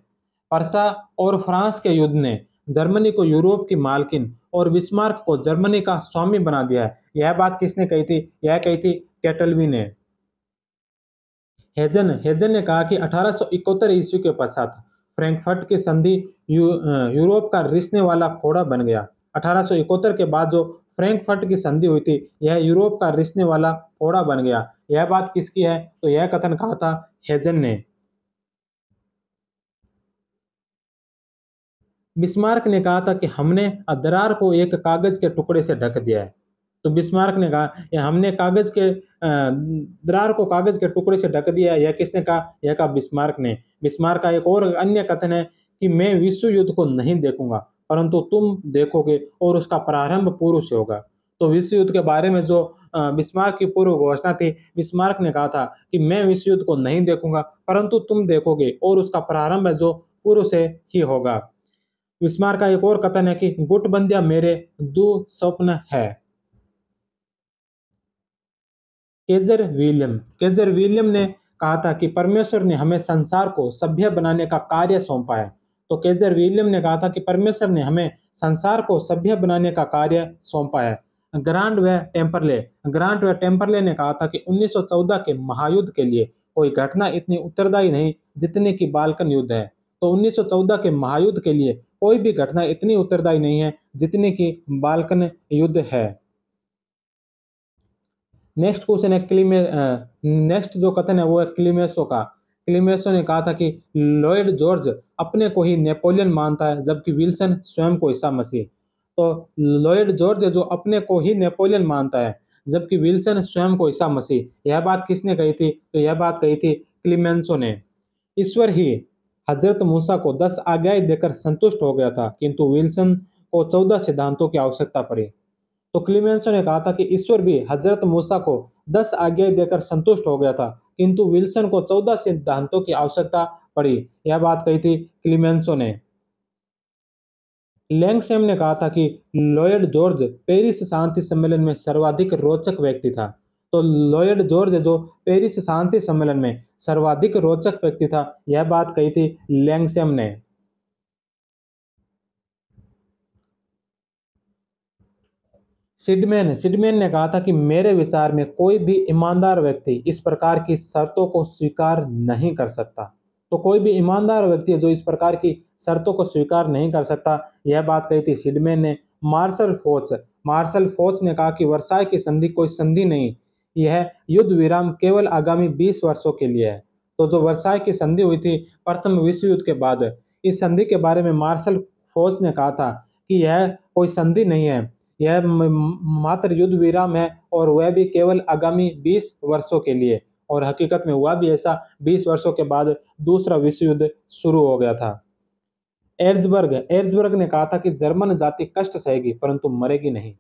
प्रशा और फ्रांस के युद्ध ने जर्मनी को यूरोप की मालकिन और बिस्मार्क को जर्मनी का स्वामी बना दिया है। यह बात किसने कही थी? यह कही थी कैटलवी ने। हेजन ने कहा कि 1871 ईस्वी के पश्चात फ्रैंकफर्ट की संधि यूरोप का रिसने वाला फोड़ा बन गया। 1871 के बाद जो फ्रैंकफर्ट की संधि हुई थी, यह यूरोप का रिसने वाला फोड़ा बन गया। यह बात किसकी है? तो यह कथन कहा था हेजन ने। बिस्मार्क ने कहा था कि हमने दरार को एक कागज के टुकड़े से ढक दिया है। तो बिस्मार्क ने कहा यह हमने दरार को कागज के टुकड़े से ढक दिया है। यह किसने कहा? यह कहा बिस्मार्क ने। बिस्मार्क का एक और अन्य कथन है कि मैं विश्व युद्ध को नहीं देखूंगा, परंतु तुम देखोगे और उसका प्रारंभ पूर्व से होगा। तो विश्व युद्ध के बारे में जो बिस्मार्क की पूर्व घोषणा थी, बिस्मार्क ने कहा था कि मैं विश्व युद्ध को नहीं देखूंगा, परंतु तुम देखोगे और उसका प्रारंभ है जो पूर्व से ही होगा। बिस्मार्क का एक और कथन है कि गुटबंदियां मेरे दुस्वप्न है। केजर विलियम ने कहा था कि परमेश्वर ने हमें संसार को सभ्य बनाने का कार्य सौंपा है। तो केजर विलियम ने कहा था कि परमेश्वर ने हमें संसार को सभ्य बनाने का कार्य सौंपा है। ग्रांट व टेम्परले ने कहा था कि 1914 के महायुद्ध के लिए कोई घटना इतनी उत्तरदायी नहीं जितने की बाल्कन युद्ध है। तो 1914 के महायुद्ध के लिए कोई भी घटना इतनी उत्तरदायी नहीं है जितने की बाल्कन युद्ध है। नेक्स्ट क्वेश्चन है नेक्स्ट जो कथन है वो है क्लीमेसो का। क्लीमेसो ने कहा था कि लॉयड जॉर्ज अपने को ही नेपोलियन मानता है जबकि विल्सन स्वयं को ईसा मसीह। तो लॉयड जॉर्ज जो अपने को ही नेपोलियन मानता है जबकि विल्सन स्वयं को ईसा मसीह, यह बात किसने कही थी? तो यह बात कही थी क्लीमेंसो ने। ईश्वर ही हजरत मूसा को 10 आज्ञाएं देकर संतुष्ट हो गया था, किंतु विल्सन को 14 सिद्धांतों की आवश्यकता पड़ी। तो क्लीमेंसो ने कहा था कि ईश्वर भी हजरत मूसा को 10 आज्ञाएं देकर संतुष्ट हो गया था, किंतु विल्सन को 14 सिद्धांतों की आवश्यकता पड़ी। यह बात कही थी क्लीमेंसो ने। लैंगसैम ने कहा था कि लॉयड जॉर्ज पेरिस शांति सम्मेलन में सर्वाधिक रोचक व्यक्ति था। तो लॉयड जॉर्ज जो पेरिस शांति सम्मेलन में सर्वाधिक रोचक व्यक्ति था, यह बात कही थी लैंगसैम ने। सिडमैन ने कहा था कि मेरे विचार में कोई भी ईमानदार व्यक्ति इस प्रकार की शर्तों को स्वीकार नहीं कर सकता। तो कोई भी ईमानदार व्यक्ति है जो इस प्रकार की शर्तों को स्वीकार नहीं कर सकता, यह बात कही थी सिडमैन ने। मार्शल फोच ने कहा कि वर्साई की संधि कोई संधि नहीं, यह युद्ध विराम केवल आगामी 20 वर्षों के लिए है। तो जो वर्साई की संधि हुई थी प्रथम विश्व युद्ध के बाद, इस संधि के बारे में मार्शल फोच ने कहा था कि यह कोई संधि नहीं है, यह मात्र युद्ध विराम है, और वह भी केवल आगामी 20 वर्षों के लिए। और हकीकत में हुआ भी ऐसा, 20 वर्षों के बाद दूसरा विश्व युद्ध शुरू हो गया था। एर्जबर्ग ने कहा था कि जर्मन जाति कष्ट सहेगी परंतु मरेगी नहीं।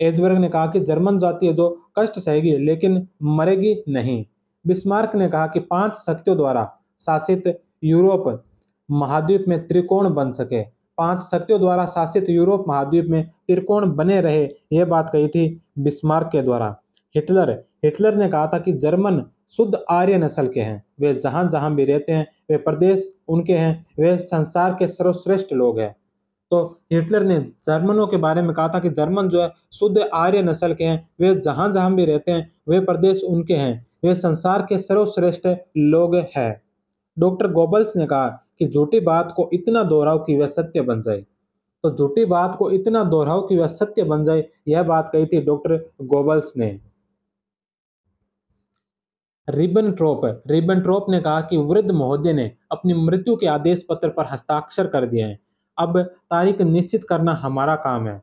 एर्जबर्ग ने कहा कि जर्मन जाति है जो कष्ट सहेगी लेकिन मरेगी नहीं। बिस्मार्क ने कहा कि 5 शक्तियों द्वारा शासित यूरोप महाद्वीप में त्रिकोण बन सके, 5 शक्तियों द्वारा शासित यूरोप महाद्वीप में त्रिकोण बने रहे, यह बात कही थी बिस्मार्क के द्वारा। हिटलर ने कहा था कि जर्मन शुद्ध आर्य नस्ल के हैं, वे जहां जहां भी रहते हैं वे प्रदेश उनके हैं, वे संसार के सर्वश्रेष्ठ लोग हैं। तो हिटलर ने जर्मनों के बारे में कहा था कि जर्मन जो है शुद्ध आर्य नस्ल के हैं, वे जहां जहां भी रहते हैं वे प्रदेश उनके हैं, वे संसार के सर्वश्रेष्ठ लोग हैं। डॉक्टर गोबल्स ने कहा कि झूठी बात को इतना दोहराओ कि वह सत्य बन जाए। तो झूठी बात को इतना दोहराओ कि वह सत्य बन जाए, यह बात कही थी डॉक्टर गोबल्स ने। रिबेनट्रोप ने कहा कि वृद्ध महोदय ने अपनी मृत्यु के आदेश पत्र पर हस्ताक्षर कर दिए हैं, अब तारीख निश्चित करना हमारा काम है।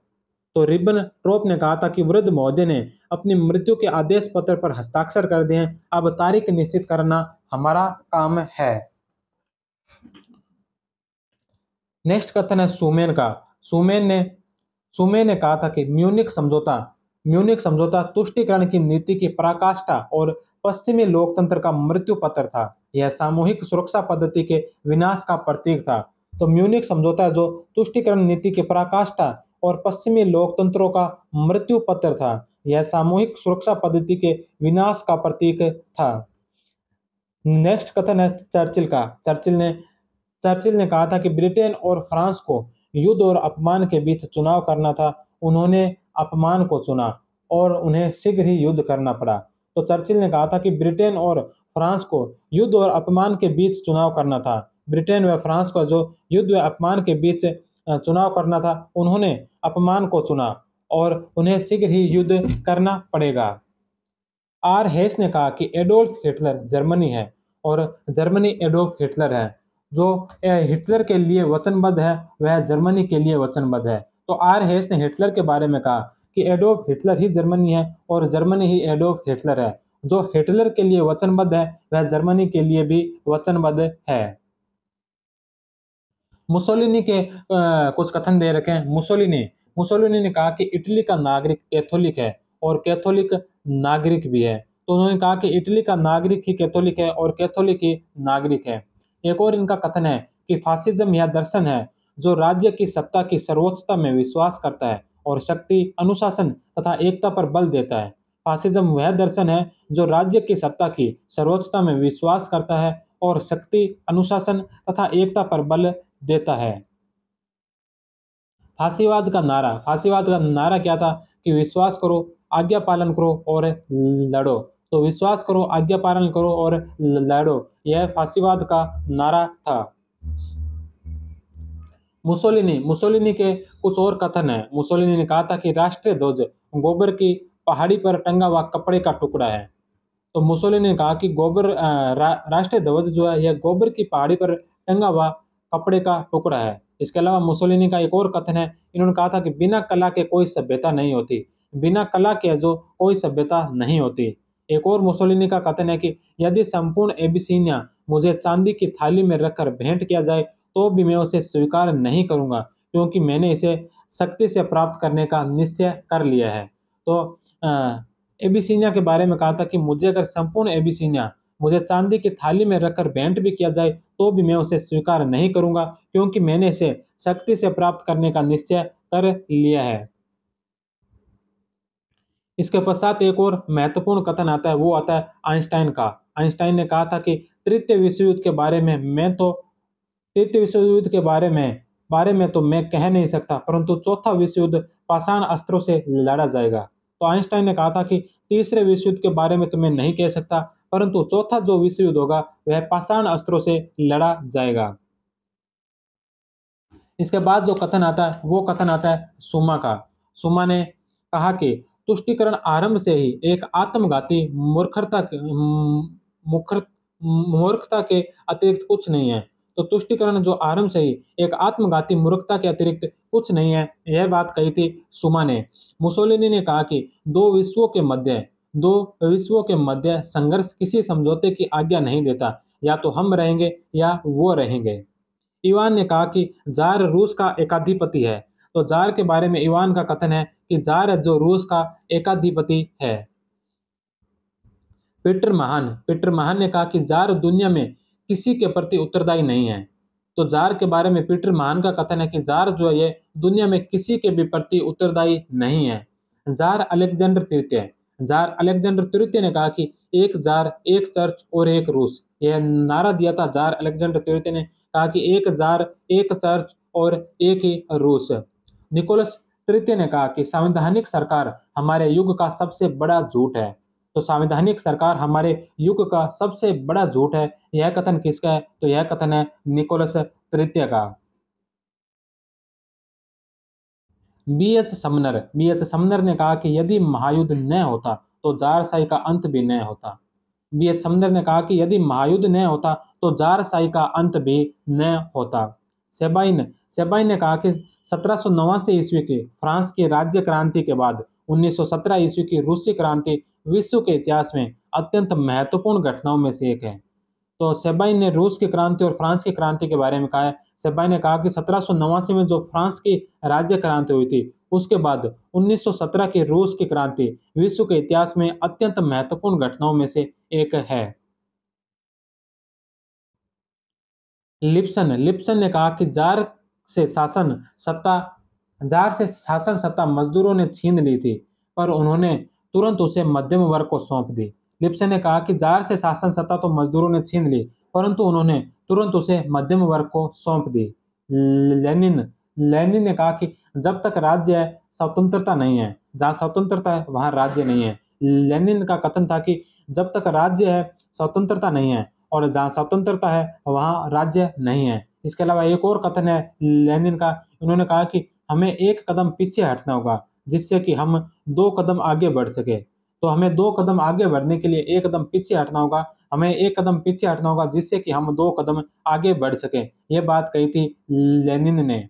तो रिबेनट्रोप ने कहा था कि वृद्ध महोदय ने अपनी मृत्यु के आदेश पत्र पर हस्ताक्षर कर दिए हैं, अब तारीख निश्चित करना हमारा काम है। नेक्स्ट कथन है सुमेन का। सुमेन ने कहा था कि म्यूनिक समझौता तुष्टीकरण की नीति की पराकाष्ठा और पश्चिमी लोकतंत्र का मृत्यु पत्र था, यह सामूहिक सुरक्षा पद्धति के विनाश का प्रतीक था। तो म्यूनिक समझौता जो तुष्टीकरण नीति की पराकाष्ठा और पश्चिमी लोकतंत्रों का मृत्यु पत्र था, यह सामूहिक सुरक्षा पद्धति के विनाश का प्रतीक था। नेक्स्ट कथन है चर्चिल ने कहा था कि ब्रिटेन और फ्रांस को युद्ध और अपमान के बीच चुनाव करना था, उन्होंने अपमान को चुना और उन्हें शीघ्र ही युद्ध करना पड़ा। तो चर्चिल ने कहा था कि ब्रिटेन और फ्रांस को युद्ध और अपमान के बीच चुनाव करना था। ब्रिटेन व फ्रांस को जो युद्ध व अपमान के बीच चुनाव करना था, उन्होंने अपमान को चुना और उन्हें शीघ्र ही युद्ध करना पड़ेगा। आर हेस ने कहा कि एडोल्फ हिटलर जर्मनी है और जर्मनी एडोल्फ हिटलर है। जो हिटलर के लिए वचनबद्ध है वह जर्मनी के लिए वचनबद्ध है। तो आर हेस ने हिटलर के बारे में कहा कि एडोल्फ हिटलर ही जर्मनी है और जर्मनी ही एडोल्फ हिटलर है। जो हिटलर के लिए वचनबद्ध है वह जर्मनी के लिए भी वचनबद्ध है। मुसोलिनी के कुछ कथन दे रखे हैं। मुसोलिनी ने कहा कि इटली का नागरिक कैथोलिक है और कैथोलिक नागरिक भी है। तो उन्होंने कहा कि इटली का नागरिक ही कैथोलिक है और कैथोलिक ही नागरिक है। एक और इनका कथन है कि फासिज्म यह दर्शन है जो राज्य की सत्ता की सर्वोच्चता में विश्वास करता है और शक्ति, अनुशासन तथा एकता पर बल देता है। फासिज्म वह दर्शन है जो राज्य की सत्ता की सर्वोच्चता में विश्वास करता है और शक्ति, अनुशासन तथा एकता पर बल देता है। फांसीवाद का नारा क्या था कि विश्वास करो, आज्ञा पालन करो और लड़ो। तो विश्वास करो, आज्ञा पालन करो और लड़ो, यह फांसीवाद का नारा था। मुसोलिनी के कुछ और कथन है। मुसोलिनी ने कहा था कि राष्ट्रीय ध्वज गोबर की पहाड़ी पर टंगा हुआ कपड़े का टुकड़ा है। तो मुसोलिनी ने कहा कि राष्ट्रीय ध्वज जो है यह गोबर की पहाड़ी पर टंगा हुआ कपड़े का टुकड़ा है। इसके अलावा मुसोलिनी का एक और कथन है, इन्होंने कहा था कि बिना कला के कोई सभ्यता नहीं होती, बिना कला के जो कोई सभ्यता नहीं होती। एक और मुसोलिनी का कथन है कि यदि संपूर्ण एबिसीनिया मुझे चांदी की थाली में रखकर भेंट किया जाए तो भी मैं उसे स्वीकार नहीं करूंगा, क्योंकि मैंने इसे शक्ति से प्राप्त करने का निश्चय कर लिया है। तो एबिसीनिया के बारे में कहा था कि मुझे अगर संपूर्ण एबिसीनिया मुझे चांदी की थाली में रखकर भेंट भी किया जाए तो भी मैं उसे स्वीकार नहीं करूंगा, क्योंकि मैंने इसे शक्ति से प्राप्त करने का निश्चय कर लिया है। इसके पश्चात एक और महत्वपूर्ण कथन आता है, वो आता है आइंस्टाइन का। आइंस्टाइन ने कहा था कि तृतीय विश्व युद्ध के बारे में मैं तो तृतीय विश्व युद्ध के बारे में तो मैं कह नहीं सकता, परंतु चौथा विश्व युद्ध पाषाण अस्त्रों से लड़ा जाएगा। तो आइंस्टाइन ने कहा था कि तीसरे विश्व युद्ध के बारे में तो मैं नहीं कह सकता, परंतु चौथा जो विश्व युद्ध होगा वह पाषाण अस्त्रों से लड़ा जाएगा। इसके बाद जो कथन आता है वो कथन आता है सुमा का। सुमा ने कहा कि तुष्टीकरण आरंभ से ही एक आत्मघाती मूर्खता के अतिरिक्त कुछ नहीं है। तो तुष्टीकरण जो आरंभ से ही एक आत्मघाती मूर्खता के अतिरिक्त कुछ नहीं है, यह बात कही थी सुमा ने। मुसोलिनी ने कहा कि दो विश्वों के मध्य संघर्ष किसी समझौते की आज्ञा नहीं देता, या तो हम रहेंगे या वो रहेंगे। इवान ने कहा कि जार रूस का एकाधिपति है। तो जार के बारे में इवान का कथन है कि जार जो रूस का एकाधिपति है। पीटर महान ने कहा कि जार दुनिया में किसी के प्रति उत्तरदायी नहीं है। तो जार के बारे में पीटर महान का कथन है कि जार जो है ये दुनिया में किसी के भी प्रति उत्तरदायी नहीं है। जार अलेक्जेंडर तृतीय ने कहा कि एक जार, एक चर्च और एक रूस, यह नारा दिया था जार अलेक्जेंडर तृतीय ने। कहा कि एक जार, एक चर्च और एक ही रूस। निकोलस तृतीय ने कहा कि संवैधानिक सरकार हमारे युग का सबसे बड़ा झूठ है। तो संवैधानिक सरकार हमारे युग का सबसे बड़ा झूठ है। यह कथन किसका है? तो यह कथन है निकोलस तृतीय का। बी एच समनर ने कहा कि यदि महायुद्ध न होता तो जारशाही का अंत भी न होता। बी एच समनर ने कहा कि यदि महायुद्ध न होता तो जारशाही का अंत भी न होता। सेबाइन ने कहा कि 1789 ईस्वी के फ्रांस की राज्य क्रांति के बाद 1917 ईस्वी की रूसी क्रांति विश्व के इतिहास में अत्यंत महत्वपूर्ण घटनाओं में से एक है। तो सेबाइन ने रूस की क्रांति और फ्रांस की क्रांति के बारे में कहा है। सेबाइन ने कहा कि 1789 में जो फ्रांस की राज्य क्रांति हुई थी, उसके बाद 1917 की रूस की क्रांति विश्व के इतिहास में अत्यंत महत्वपूर्ण घटनाओं में से एक है। लिप्सन ने कहा कि जार से शासन सत्ता मजदूरों ने छीन ली थी, पर उन्होंने तुरंत उसे मध्यम वर्ग को सौंप दी। लिप्सन ने कहा कि जार से शासन सत्ता तो मजदूरों ने छीन ली, परंतु उन्होंने तुरंत उसे मध्यम वर्ग को सौंप दी। लेनिन लेनिन ने कहा कि जब तक राज्य है स्वतंत्रता नहीं है, जहाँ स्वतंत्रता है वहां राज्य नहीं है। लेनिन का कथन था कि जब तक राज्य है स्वतंत्रता नहीं है, और जहाँ स्वतंत्रता है वहाँ राज्य नहीं है। इसके अलावा एक और कथन है लेनिन का। उन्होंने कहा कि हमें एक कदम पीछे हटना होगा जिससे कि हम दो कदम आगे बढ़ सके। तो हमें दो कदम आगे बढ़ने के लिए एक कदम पीछे हटना होगा। हमें एक कदम पीछे हटना होगा जिससे कि हम दो कदम आगे बढ़ सके। ये बात कही थी लेनिन ने।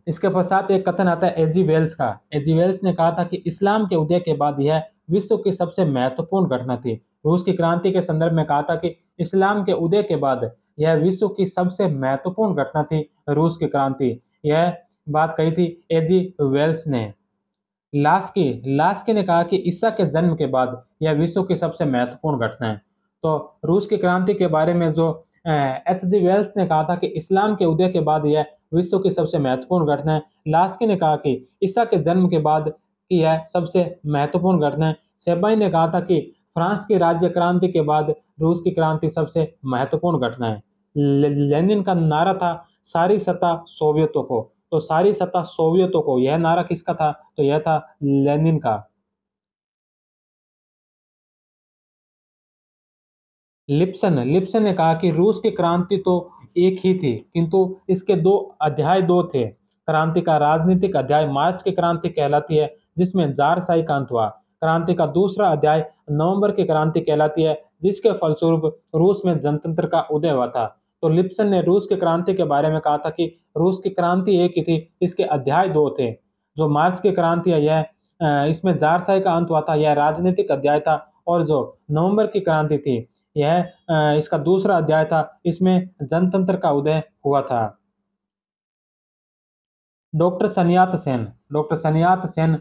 इसके पश्चात एक कथन आता है एजी वेल्स का। एजी वेल्स ने कहा था कि इस्लाम के उदय के बाद यह विश्व की सबसे महत्वपूर्ण घटना थी। रूस की क्रांति के संदर्भ में कहा था कि इस्लाम के उदय के बाद यह विश्व की सबसे महत्वपूर्ण घटना थी, रूस की क्रांति। यह बात कही थी एजी वेल्स ने। लास्की ने कहा कि ईसा के जन्म के बाद यह विश्व की सबसे महत्वपूर्ण घटना है। तो रूस की क्रांति के बारे में जो एच जी वेल्स ने कहा था कि इस्लाम के उदय के बाद यह विश्व की सबसे महत्वपूर्ण घटना है। लास्की ने कहा कि ईसा के जन्म के बाद की यह सबसे महत्वपूर्ण घटना है। सेबाई ने कहा था कि फ्रांस की राज्य क्रांति के बाद रूस की क्रांति सबसे महत्वपूर्ण घटना है। लेनिन का नारा था सारी सत्ता सोवियतों को। तो सारी सत्ता सोवियतों को, यह नारा किसका था? तो यह था लेनिन का। लिप्सन ने कहा कि रूस की क्रांति तो एक ही थी, किंतु इसके दो थे। क्रांति का राजनीतिक अध्याय मार्च की क्रांति कहलाती है, जिसमें जारशाही का अंत हुआ। क्रांति का दूसरा अध्याय नवंबर की क्रांति कहलाती है, जिसके फलस्वरूप रूस में जनतंत्र का उदय हुआ था। तो लिप्सन ने रूस की क्रांति के बारे में कहा था कि रूस की क्रांति एक ही थी, इसके अध्याय दो थे। जो मार्च की क्रांति है यह इसमें जारशाही का अंत हुआ था, यह राजनीतिक अध्याय था। और जो नवंबर की क्रांति थी यह इसका दूसरा अध्याय था, इसमें जनतंत्र का उदय हुआ था। डॉक्टर सनियात सेन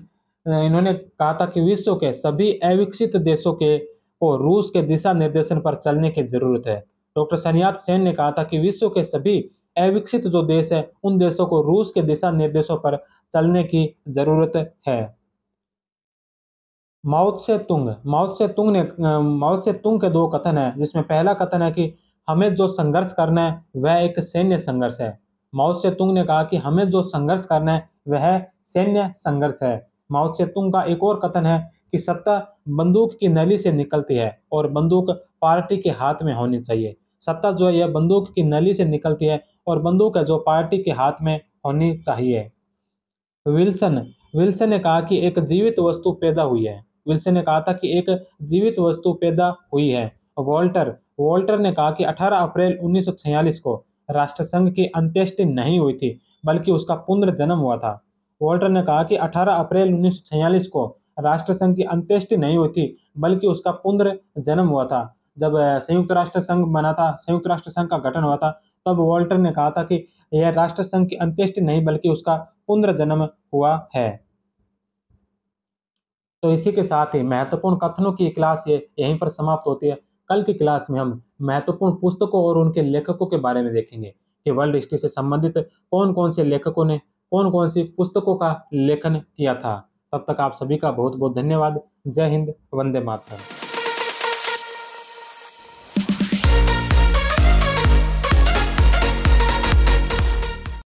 इन्होंने कहा था कि विश्व के सभी अविकसित देशों के को रूस के दिशा निर्देशन पर चलने की जरूरत है। डॉक्टर सन्यात सेन ने कहा था कि विश्व के सभी अविकसित जो देश है उन देशों को रूस के दिशा निर्देशों पर चलने की जरूरत है। माओ त्से तुंग के दो कथन है, जिसमें पहला कथन है कि हमें जो संघर्ष करना है वह एक सैन्य संघर्ष है। माओ त्से तुंग ने कहा कि हमें जो संघर्ष करना है वह सैन्य संघर्ष है। माओ त्से तुंग का एक और कथन है कि सत्ता बंदूक की नली से निकलती है और बंदूक पार्टी के हाथ में होनी चाहिए। सत्ता जो है यह बंदूक की नली से निकलती है और बंदूक है जो पार्टी के हाथ में होनी चाहिए। विल्सन विल्सन ने कहा कि एक जीवित वस्तु पैदा हुई है। विल्सन ने कहा था कि एक जीवित वस्तु पैदा हुई है। वॉल्टर वॉल्टर ने कहा कि 18 अप्रैल 1946 को राष्ट्रसंघ की अंत्येष्टि नहीं हुई थी, बल्कि उसका पुनर्जन्म हुआ था। वॉल्टर ने कहा कि 18 अप्रैल 1946 को राष्ट्रसंघ की अंत्येष्टि नहीं हुई थी, बल्कि उसका पुनर्जन्म हुआ था। जब संयुक्त राष्ट्र संघ बना था, संयुक्त राष्ट्र संघ का गठन हुआ था, तब वॉल्टर ने कहा था कि यह राष्ट्र संघ की अंत्येष्टि नहीं बल्कि उसका पुनर्जन्म हुआ है। तो इसी के साथ ही महत्वपूर्ण कथनों की क्लास ये यहीं पर समाप्त होती है। कल की क्लास में हम महत्वपूर्ण पुस्तकों और उनके लेखकों के बारे में देखेंगे कि वर्ल्ड हिस्ट्री से संबंधित कौन कौन से लेखकों ने कौन कौन सी पुस्तकों का लेखन किया था। तब तक आप सभी का बहुत बहुत धन्यवाद। जय हिंद, वंदे मातरम।